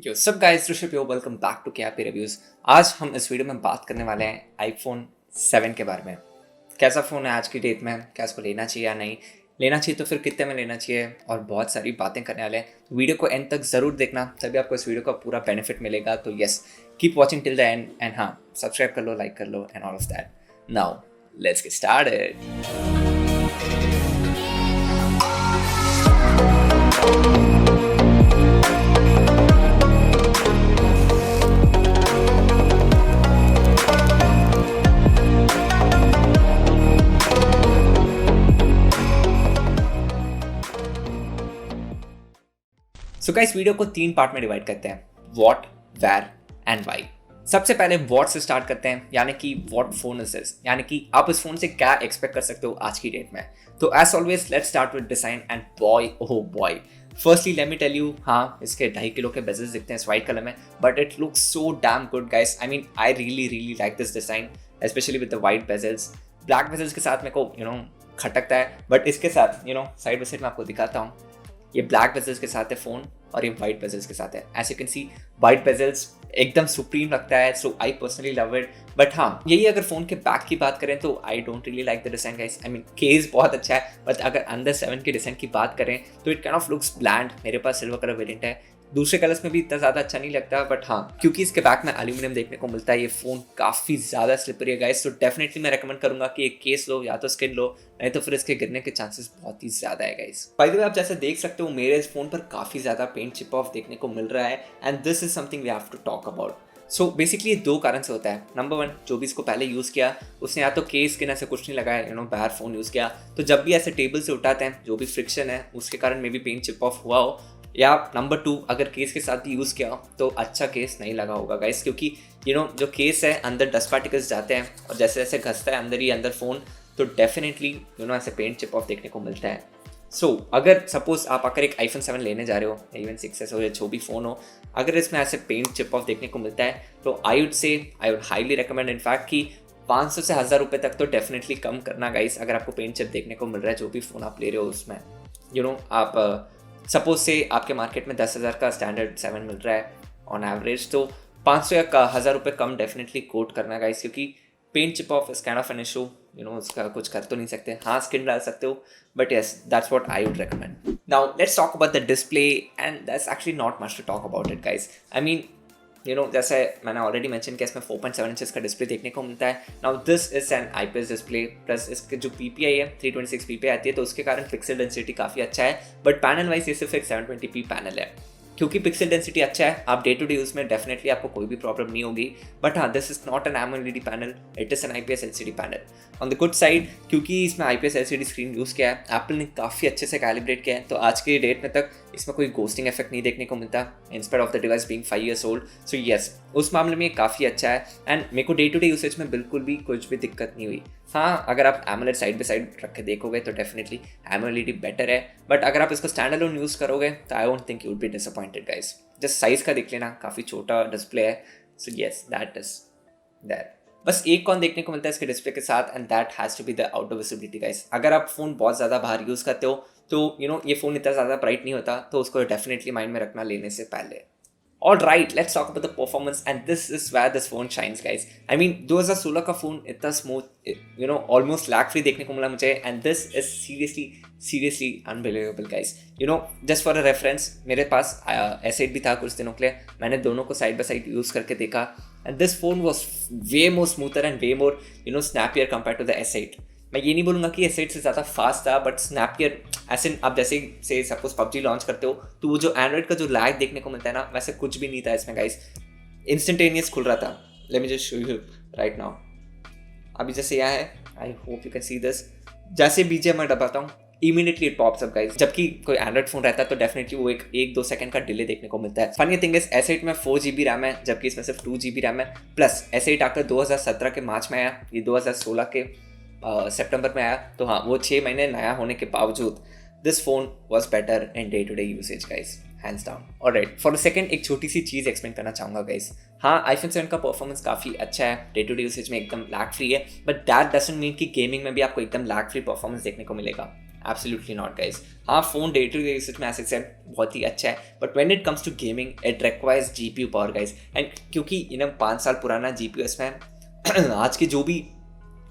यो सब guys, Rishabh yo, welcome back to K reviews. आज हम इस वीडियो में बात करने वाले हैं आईफोन 7 के बारे में। कैसा फ़ोन है आज की डेट में, क्या इसको लेना चाहिए या नहीं लेना चाहिए, तो फिर कितने में लेना चाहिए, और बहुत सारी बातें करने वाले हैं। तो वीडियो को एंड तक ज़रूर देखना, तभी आपको इस वीडियो का पूरा बेनिफिट मिलेगा। तो yes, keep watching till the end end हाँ, सब्सक्राइब कर लो, लाइक कर लो and all of that. Now let's get started. So guys, video को 3 पार्ट में डिवाइड करते हैं, व्हाट, वेयर एंड व्हाई। सबसे पहले व्हाट से स्टार्ट करते हैं, यानी कि व्हाट फोन इज दिस, यानी कि आप इस फोन से क्या एक्सपेक्ट कर सकते हो आज की डेट में। तो as always let's start with design and boy oh boy, firstly let me tell you, हाँ इसके 2.5 किलो के बेजल्स दिखते हैं इस वाइट कलर में, but it looks so damn good guys. I mean I really like this design, specially with the white bezels. Black bezels के साथ मेरे को खटकता है, बट इसके साथ साइड बाय साइड मैं आपको दिखाता हूँ। ये ब्लैक बेजल्स के साथ है फ़ोन और ये वाइट बेजल्स के साथ है। As you can see, white bezels एकदम सुप्रीम लगता है, so I personally love it. But हाँ, यही अगर फ़ोन के बैक की बात करें तो I don't really like the design guys. I mean case बहुत अच्छा है, बट अगर अंदर 7 के डिज़ाइन की बात करें तो it kind of looks bland. मेरे पास सिल्वर कलर वेरिएंट है, दूसरे कलर्स में भी इतना ज़्यादा अच्छा नहीं लगता, बट हाँ क्योंकि इसके बैक में एल्यूमिनियम देखने को मिलता है, ये फ़ोन काफ़ी ज़्यादा स्लिपरी है गाइस। तो डेफिनेटली मैं रेकमेंड करूंगा कि एक केस लो या तो स्किन लो, नहीं तो फिर इसके गिरने के चांसेस बहुत ही ज़्यादा है गाइस। बाय द वे, आप जैसे देख सकते हो मेरे इस फ़ोन पर काफ़ी ज़्यादा पेंट चिप ऑफ देखने को मिल रहा है, and this is something we have to talk about. So basically 2 कारण से होता है। नंबर 1, जो भी इसको पहले यूज़ किया उसने या तो केस स्किन ऐसे कुछ नहीं लगाया, बाहर फ़ोन यूज़ किया, तो जब भी ऐसे टेबल से उठाते हैं जो भी फ्रिक्शन है उसके कारण मे भी पेंट चिप ऑफ हुआ हो। या नंबर 2, अगर केस के साथ भी यूज़ किया हो तो अच्छा केस नहीं लगा होगा गाइस, क्योंकि जो केस है अंदर डस्ट पार्टिकल्स जाते हैं और जैसे जैसे घसता है अंदर ही अंदर फ़ोन, तो डेफिनेटली ऐसे पेंट चिप ऑफ देखने को मिलता है। सो अगर सपोज आप अगर एक iPhone 7 लेने जा रहे हो, इवन 6s हो या जो भी फ़ोन हो, अगर इसमें ऐसे पेंट चिप ऑफ देखने को मिलता है तो I would highly recommend in fact कि 500 से 1000 रुपये तक तो डेफिनेटली कम करना गाइस, अगर आपको पेंट चिप देखने को मिल रहा है जो भी फ़ोन आप ले रहे हो उसमें। आप सपोज से आपके मार्केट में 10,000 का स्टैंडर्ड 7 मिल रहा है ऑन एवरेज, तो 500 या 1000 रुपये कम डेफिनेटली कोट करना गाइस, क्योंकि paint chip off is kind of an issue. उसका कुछ कर तो नहीं सकते, हाँ स्किन डाल सकते हो, but yes that's what I would recommend. Now let's talk about the display, and that's actually not much to talk about it guys. I mean जैसे मैंने ऑलरेडी मेंशन किया, इसमें 4.7 इंचेस का डिस्प्ले देखने को मिलता है। Now this is an IPS display, plus इसके जो PPI है 326 PPI आती है, तो उसके कारण पिक्सल डेंसिटी काफ़ी अच्छा है, बट पैनल वाइज ये सिर्फ एक 720p पैनल है। क्योंकि पिक्सल डेंसिटी अच्छा है, आप डे टू डे यूज़ में डेफिनेटली आपको कोई भी प्रॉब्लम नहीं होगी। बट हाँ, this is not an AMOLED panel, it is an IPS LCD panel. On the good side, क्योंकि इसमें IPS LCD स्क्रीन यूज़ किया है, एप्पल ने काफ़ी अच्छे से कैलिब्रेट किया है, तो आज के डेट में तक इसमें कोई गोस्टिंग इफेक्ट नहीं देखने को मिलता, in spite of the device being 5 years old। So yes, उस मामले में ये काफ़ी अच्छा है, एंड मेरे को डे टू डे यूसेज में बिल्कुल भी कुछ भी दिक्कत नहीं हुई। हाँ, अगर आप AMOLED साइड बाई साइड रख के देखोगे तो डेफिनेटली AMOLED बेटर है, बट अगर आप इसको स्टैंड अलोन यूज़ करोगे तो I don't think you would be disappointed guys. Just size का देख लेना, काफ़ी छोटा डिस्प्ले है, so yes that is that. बस एक कौन देखने को मिलता है इसके डिस्प्ले के साथ, and that has to be the outdoor visibility guys. अगर आप फ़ोन बहुत ज़्यादा बाहर यूज़ करते हो तो ये फ़ोन इतना ज़्यादा ब्राइट नहीं होता, तो उसको डेफिनेटली माइंड में रखना लेने से पहले। Alright, let's talk about the performance, and this is where this phone shines guys. I mean 2016 का फ़ोन इतना स्मूथ, almost lag free देखने को मिला मुझे, and this is seriously unbelievable guys. Just for a reference, मेरे पास S8 भी था कुछ दिनों के लिए, मैंने दोनों को साइड बाय साइड यूज़ करके देखा, and this phone was way more smoother and way more snappier compared to the S8. मैं ये नहीं बोलूँगा कि S8 से ज़्यादा फास्ट था, बट स्नैपियर ऐसे आप जैसे से सपोज PUBG लॉन्च करते हो तो वो जो एंड्रॉइड का जो लैग देखने को मिलता है ना, वैसे कुछ भी नहीं था इसमें गाइस, इंस्टेंटेनियस खुल रहा था। Let me just show you right now. अभी जैसे यहाँ है, I hope you can see this, जैसे BGM मैं दबाता हूँ immediately it pops up guys, जबकि कोई एंड्रॉइड फोन रहता है तो डेफिनेटली वो एक 2 सेकंड का डिले देखने को मिलता है। फनी थिंग इज S8 में 4 GB रैम है, जबकि इसमें सिर्फ 2 GB रैम है, प्लस S8 आकर 2017 के मार्च में आया, ये 2016 के सितंबर में आया, तो हाँ वो 6 महीने नया होने के बावजूद this phone was better in day to day usage guys, hands down. Alright, for a second एक छोटी सी चीज़ एक्सप्लेन करना चाहूँगा गाइस। हाँ, iPhone 7 का परफॉर्मेंस काफ़ी अच्छा है, डे टू डे यूसेज में एकदम लैग फ्री है, बट दैट डजंट मीन कि गेमिंग में भी आपको एकदम लैग फ्री परफॉर्मेंस देखने को मिलेगा। Absolutely not guys. हाँ, phone day to day usage में ऐसे सेट बहुत ही अच्छा है, but when it comes to gaming it requires GPU power guys. And क्योंकि 5 साल पुराना जीपीयू इसमें आज के जो भी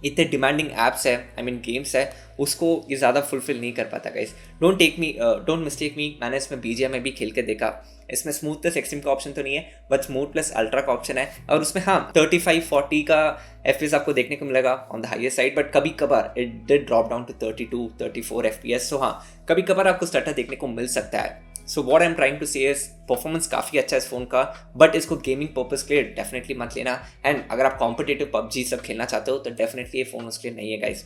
इतने डिमांडिंग ऐप्स है, आई मीन गेम्स है, उसको ये ज़्यादा फुलफिल नहीं कर पाता गाइस। डोंट मिस्टेक मी, मैंने इसमें बीजीएम में भी खेल के देखा, इसमें स्मूथ प्लस एक्सट्रीम का ऑप्शन तो नहीं है, बट स्मूथ प्लस अल्ट्रा का ऑप्शन है। और उसमें हाँ 35-40 का FPS आपको देखने को मिलेगा on the highest side, but कभी कभार it did drop down to 32-34 FPS। So हाँ, कभी कभार आपको स्टटर देखने को मिल सकता है। So what I am trying to say is performance काफ़ी अच्छा है इस फ़ोन का, बट इसको गेमिंग पर्पज़ के लिए डेफिनेटली मत लेना। एंड अगर आप कॉम्पिटेटिव पबजी सब खेलना चाहते हो तो डेफिनेटली ये फ़ोन उसके लिए नहीं है गाइस।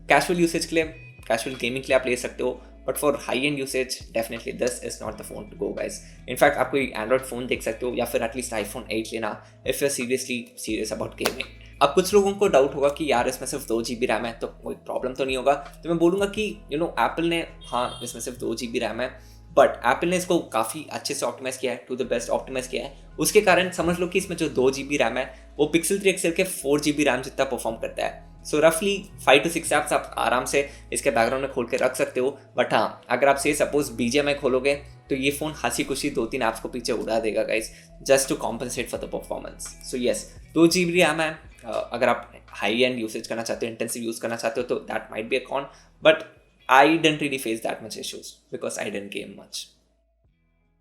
कैजुअल यूसेज के लिए, कैजुअल गेमिंग के लिए आप ले सकते हो, but for high end usage definitely this is not the phone to go guys. In fact आप कोई एंड्रॉइड फ़ोन देख सकते हो या फिर एटलीस्ट iPhone 8 लेना if you are seriously serious about gaming. अब कुछ लोगों को डाउट होगा कि यार इसमें सिर्फ 2 GB रैम है तो कोई प्रॉब्लम तो नहीं होगा। तो मैं बोलूँगा कि एप्पल ने, हाँ इसमें सिर्फ 2 GB रैम है, बट एप्पल ने इसको काफ़ी अच्छे से ऑप्टिमाइज़ किया है, टू द बेस्ट ऑप्टिमाइज़ किया है। उसके कारण समझ लो कि इसमें जो 2 GB रैम है वो Pixel 3 XL के 4 GB रैम जितना परफॉर्म करता है। सो रफली 5 to 6 ऐप्स आप आराम से इसके बैकग्राउंड में खोल के रख सकते हो। बट हाँ, अगर आप से सपोज BGMI खोलोगे तो ये फ़ोन हंसी खुशी 2-3 ऐप्स को पीछे उड़ा देगा guys, just to compensate for the performance. So yes, 2 GB RAM है। अगर आप हाई एंड यूसेज करना चाहते हो, इंटेंसिव यूज़ करना चाहते हो तो that might be a con, but I didn't really face that much issues because I didn't game much.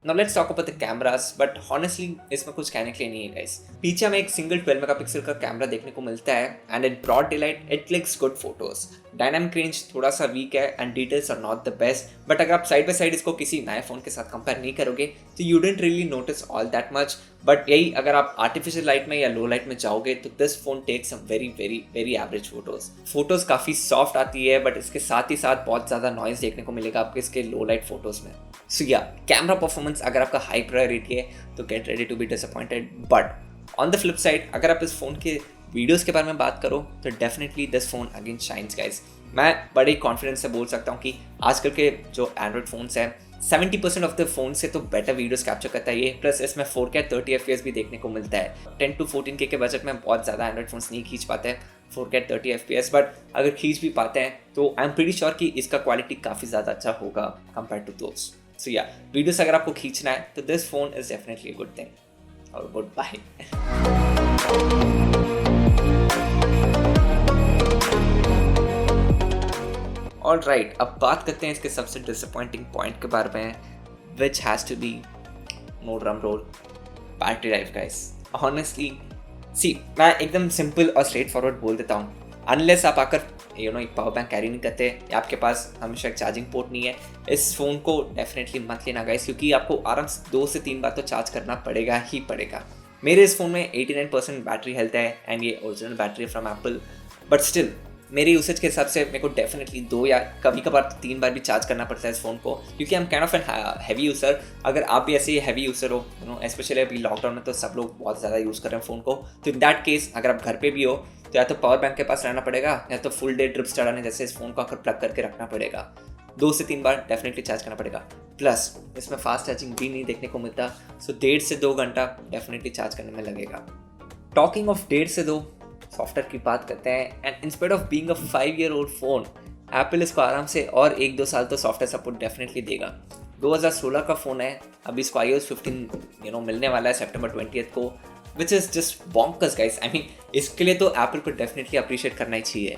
Now let's talk about the cameras, but honestly इसमें कुछ कहने के लिए नहीं है guys। पीछे हमें एक सिंगल 12 मेगापिक्सल का कैमरा देखने को मिलता है and in broad daylight it clicks good photos. Dynamic range थोड़ा सा वीक है and details are not the best, but अगर आप साइड बाय साइड इसको किसी नए फ़ोन के साथ कंपेयर नहीं करोगे तो you don't really notice all that much. But यही अगर आप आर्टिफिशियल लाइट में या लो लाइट में जाओगे तो this phone takes some very very very average photos काफ़ी सॉफ्ट आती है, बट इसके साथ ही साथ बहुत ज़्यादा नॉइज़ देखने को मिलेगा आपको इसके लो लाइट फोटोज़ में। सो या, कैमरा परफॉर्मेंस अगर आपका हाई प्रायोरिटी है तो get ready to be disappointed. But on the flip side अगर आप इस फ़ोन के वीडियोज़ के बारे में बात करो तो definitely this phone again shines guys. मैं बड़े कॉन्फिडेंस से बोल सकता हूँ कि आजकल के जो एंड्रॉइड फ़ोन्स हैं 70% ऑफ द फोन से तो बेटर वीडियोस कैप्चर करता है ये, प्लस इसमें 4K 30 FPS भी देखने को मिलता है। 10 to 14K के बजट में बहुत ज़्यादा एंड्रॉइड फोन्स नहीं खींच पाते हैं 4K 30 FPS, बट अगर खींच भी पाते हैं तो आई एम प्रीटी श्योर कि इसका क्वालिटी काफ़ी ज़्यादा अच्छा होगा कंपेयर टू दोस। सो या, वीडियोस अगर आपको खींचना है तो this phone is definitely a good thing. और गुड बाय। ऑल राइट, अब बात करते हैं इसके सबसे डिसअपॉइंटिंग पॉइंट के बारे में, which has to be, no drum roll, battery life guys. Honestly see, मैं एकदम सिंपल और स्ट्रेट फॉरवर्ड बोल देता हूँ, अनलेस आप आकर एक पावर बैंक कैरी नहीं करते या आपके पास हमेशा एक चार्जिंग पोर्ट नहीं है, इस फ़ोन को डेफिनेटली मत लेना गाइस, क्योंकि आपको आराम से 2 से 3 बार तो चार्ज करना पड़ेगा ही पड़ेगा। मेरे इस फ़ोन में 89% बैटरी हेल्थ है एंड ये original battery from Apple, but still मेरे यूसेज के हिसाब से मेरे को डेफिनेटली 2 या कभी कभार 3 बार भी चार्ज करना पड़ता है इस फ़ोन को, क्योंकि I am kind of an heavy user. अगर आप भी ऐसे हैवी यूज़र हो, स्पेशली अभी लॉकडाउन में तो सब लोग बहुत ज़्यादा यूज़ कर रहे हैं फ़ोन को, तो इन दैट केस अगर आप घर पे भी हो तो या तो पावर बैंक के पास रहना पड़ेगा या तो फुल डे ट्रिप्स चढ़ाने जैसे इस फ़ोन को आकर प्लग करके रखना पड़ेगा। 2 से 3 बार डेफिनेटली चार्ज करना पड़ेगा। प्लस इसमें फास्ट चार्जिंग भी नहीं देखने को मिलता, सो 1.5 से 2 घंटा डेफिनेटली चार्ज करने में लगेगा। टॉकिंग ऑफ 1.5 से 2 सॉफ्टवेयर की बात करते हैं, and instead of being a 5-year-old phone, Apple इसको आराम से और 1-2 साल तो सॉफ्टवेयर सपोर्ट डेफिनेटली देगा। 2016 का फ़ोन है, अभी इसको iOS 15 मिलने वाला है September 20 को, which is just bonkers guys. I mean इसके लिए तो एप्पल को डेफिनेटली अप्रिशिएट करना ही चाहिए।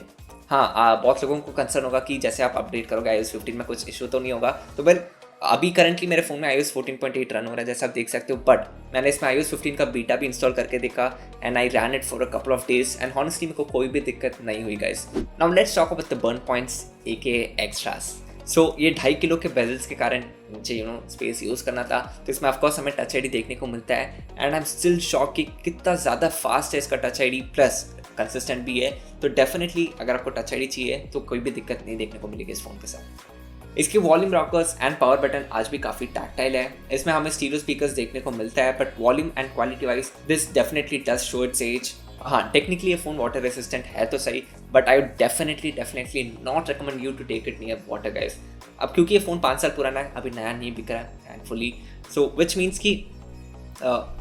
हाँ, बहुत लोगों को कंसर्न होगा कि जैसे आप अपडेट करोगे iOS 15 में कुछ इशू तो नहीं होगा, तो वेल अभी करंटली मेरे फ़ोन में iOS 14.8 रन हो रहा है जैसा आप देख सकते हो, बट मैंने इसमें iOS 15 का बीटा भी इंस्टॉल करके देखा and I ran it for a couple of days and honestly मेरे को कोई भी दिक्कत नहीं हुई guys. Now let's talk about the burn points AKA extras. सो ये 2.5 किलो के बेजल्स के कारण मुझे स्पेस यूज़ करना था, तो इसमें ऑफकोर्स हमें टच आईडी देखने को मिलता है and I am still shock कि कितना ज़्यादा फास्ट है इसका टच आईडी, प्लस कंसिस्टेंट भी है। तो डेफिनेटली अगर आपको टच आईडी चाहिए तो कोई भी दिक्कत नहीं देखने को मिलेगी इस फ़ोन के साथ। इसके volume rockers and power button आज भी काफ़ी टैक्टाइल है। इसमें हमें स्टीरियो स्पीकर्स देखने को मिलता है, but volume and quality wise this definitely does show its age. हाँ, टेक्निकली ये फ़ोन वाटर रेसिस्टेंट है तो सही, but I would definitely not recommend you to take it near water guys. अब क्योंकि ये फ़ोन 5 साल पुराना है, अभी नया नहीं बिक रहा है थैंकफुली, सो विच मीन्स कि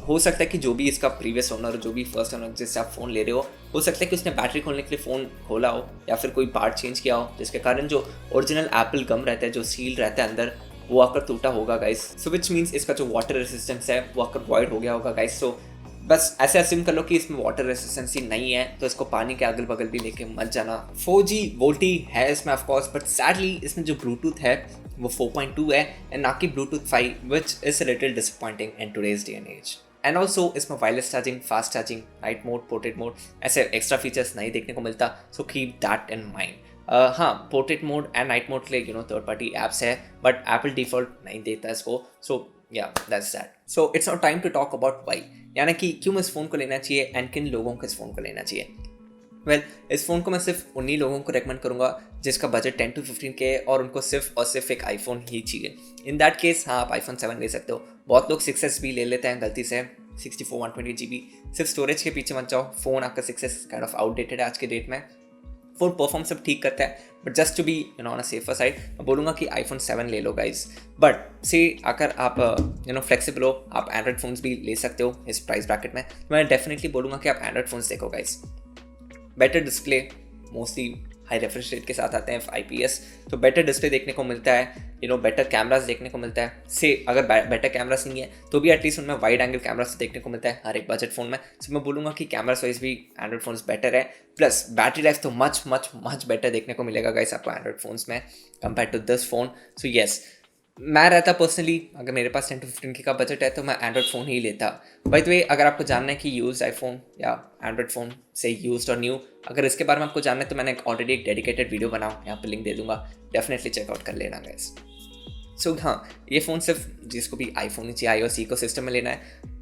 हो सकता है कि जो भी इसका प्रीवियस ओनर, जो भी फर्स्ट ओनर जिससे आप फ़ोन ले रहे हो सकता है कि उसने बैटरी खोलने के लिए फ़ोन खोला हो या फिर कोई पार्ट चेंज किया हो, जिसके कारण जो ओरिजिनल एप्पल गम रहता है, जो सील रहता है अंदर, वो आकर टूटा होगा गाइस। सो विच मीन्स इसका जो वाटर रेसिस्टेंस है वो आकर वॉइड हो गया होगा गाइस। सो बस ऐसे अस्यूम कर लो कि इसमें वाटर रेसिस्टेंसी नहीं है, तो इसको पानी के अगल बगल भी लेके मत जाना। 4G वोल्टी है इसमें ऑफकोर्स, बट सैडली इसमें जो ब्लूटूथ है वो 4.2 है एंड ना कि bluetooth 5, which is a little disappointing in today's day and age. And also इसमें wireless charging, fast charging, night mode, portrait mode, ऐसे एक्स्ट्रा फीचर्स नहीं देखने को मिलता, so keep that in mind. हाँ, portrait mode and night mode के लिए third party apps है, बट एप्पल डिफॉल्ट नहीं देता इसको। So yeah that's that. So it's not time to talk about why, यानी कि क्यों इस फ़ोन को लेना चाहिए एंड किन लोगों को इस फ़ोन को लेना चाहिए। वेल, इस फ़ोन को मैं सिर्फ उन्हीं लोगों को रेकमेंड करूँगा जिसका बजट 10 to 15 के है और उनको सिर्फ और सिर्फ एक आईफोन ही चाहिए। इन दैट केस हाँ, आप iPhone 7 ले सकते हो। बहुत लोग 6S भी ले लेते हैं गलती से, 64 128 GB। सिर्फ स्टोरेज के पीछे मत जाओ, फ़ोन आपका 6S काइंड ऑफ आउटडेटेड है आज के डेट में। फ़ोन परफॉर्म सब ठीक करता है, but just to be on a safer side मैं बोलूँगा कि iPhone 7 ले लो गाइज। बट से अगर आप फ्लेक्सिबल हो, आप एंड्रॉइड फ़ोन्स भी ले सकते हो इस प्राइस ब्रैकेट में, तो मैं डेफिनेटली बोलूँगा कि आप एंड्रॉइड फ़ोन्स देखो guys. Better display, mostly high refresh rate के साथ आते हैं IPS, तो बेटर डिस्प्ले देखने को मिलता है, बेटर कैमरास देखने को मिलता है। से अगर बेटर कैमरास नहीं है तो भी एटलीस्ट उनमें वाइड एंगल कैमरास देखने को मिलता है हर एक बजट फ़ोन में। सो मैं बोलूँगा कि कैमरास वाइज भी एंड्रॉइड फ़ोन्स बेटर है, प्लस बैटरी लाइफ तो मच मच मच बेटर देखने को मिलेगा गाइस आपको एंड्रॉइड फ़ोन्स में compare to this phone. So yes, मैं रहता पर्सनली, अगर मेरे पास 10 to 15 की का बजट है तो मैं एंड्रॉइड फ़ोन ही लेता। बाय द वे, अगर आपको जानना है कि यूज्ड आईफोन या एंड्रॉइड फ़ोन से यूज्ड और न्यू, अगर इसके बारे में आपको जानना है तो मैंने ऑलरेडी एक डेडिकेटेड वीडियो बनाऊँ, यहाँ पर लिंक दे दूँगा, डेफिनेटली चेकआउट कर लेना गाइस। सो हाँ, ये फ़ोन सिर्फ जिसको भी आईफोन ही चाहिए, iOS इकोसिस्टम में लेना है,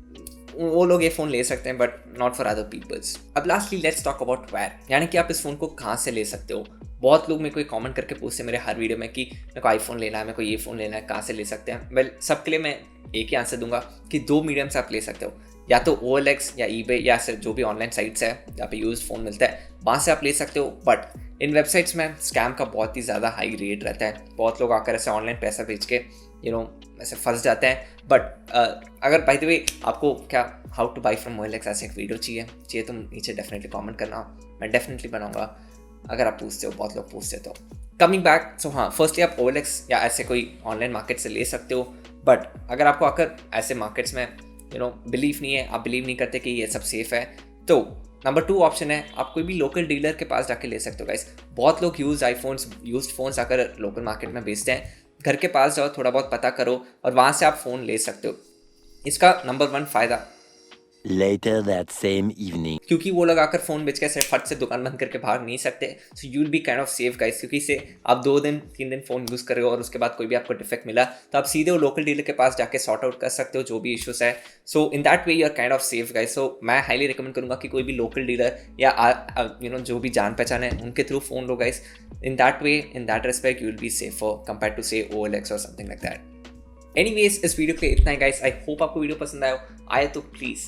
वो लोग ये फ़ोन ले सकते हैं, but not for other peoples. अब lastly let's talk about where, यानी कि आप इस फ़ोन को कहाँ से ले सकते हो। बहुत लोग मेरे को कमेंट करके पूछते हैं मेरे हर वीडियो में कि मेरे को आईफोन लेना है, मेरे को ये फ़ोन लेना है, कहाँ से ले सकते हैं। वेल, सबके लिए मैं एक ही आंसर दूंगा कि 2 मीडियम से आप ले सकते हो, या तो OLX या eBay या जो भी ऑनलाइन साइट्स है जहाँ पे यूज्ड फ़ोन मिलता है, वहाँ से आप ले सकते हो। बट इन वेबसाइट्स में स्कैम का बहुत ही ज़्यादा हाई रेट रहता है, बहुत लोग आकर ऐसे ऑनलाइन पैसा भेज के ऐसे फंस जाते हैं। बट अगर बाय द वे आपको क्या how two by from OLX ऐसे एक वीडियो चाहिए तो नीचे डेफिनेटली कमेंट करना, मैं डेफिनेटली बनाऊंगा अगर आप पूछते हो, बहुत लोग पूछते तो। कमिंग बैक, सो हाँ, फर्स्टली आप OLX या ऐसे कोई ऑनलाइन मार्केट से ले सकते हो, बट अगर आपको आकर ऐसे मार्केट्स में बिलीव नहीं है, आप बिलीव नहीं करते कि ये सब सेफ है, तो नंबर 2 ऑप्शन है, आप कोई भी लोकल डीलर के पास जाके ले सकते हो गाइस। बहुत लोग यूज्ड फ़ोन्स आकर लोकल मार्केट में बेचते हैं, घर के पास जाओ, थोड़ा बहुत पता करो और वहाँ से आप फ़ोन ले सकते हो। इसका नंबर 1 फ़ायदा, Later that same evening, क्योंकि वो लोग आकर फ़ोन बेच के ऐसे फट से दुकान बंद करके भाग नहीं सकते। So you will be kind of safe guys, क्योंकि इससे आप 2 दिन 3 दिन फ़ोन यूज़ कर रहे हो और उसके बाद कोई भी आपको डिफेक्ट मिला तो आप सीधे वो लोकल डीलर के पास जाके सॉर्ट आउट कर सकते हो जो भी इश्यूज़ है। So in that way you are kind of safe guys. So मैं हाईली रिकमेंड करूँगा कि कोई भी लोकल डीलर या जो भी जान पहचान है उनके थ्रू फ़ोन लो guys. In that way, in that respect, you will be safer compare to से OLX और समथिंग लाइक दैट। एनीवेज, इस वीडियो के लिए इतना ही गाइस। आई होप आपको वीडियो पसंद आया तो प्लीज़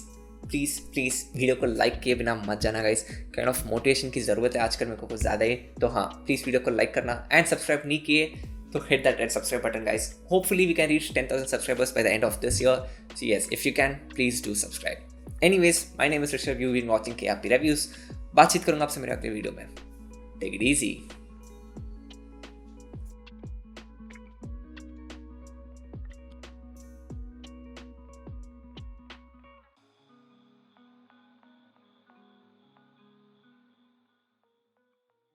वीडियो को लाइक किए बिना मत जाना गाइस। काइंड ऑफ मोटिवेशन की ज़रूरत है आजकल मेरे को कुछ ज़्यादा ही, तो हाँ, प्लीज़ वीडियो को लाइक करना एंड सब्सक्राइब नहीं किए तो hit that red subscribe button guys. Hopefully we can reach 10,000 subscribers by the end of this year. So yes, if you can please do subscribe. Anyways, my name is Rishabh, you been watching KRP reviews. बातचीत करूँगा आपसे मेरे अगले video में। Take it easy.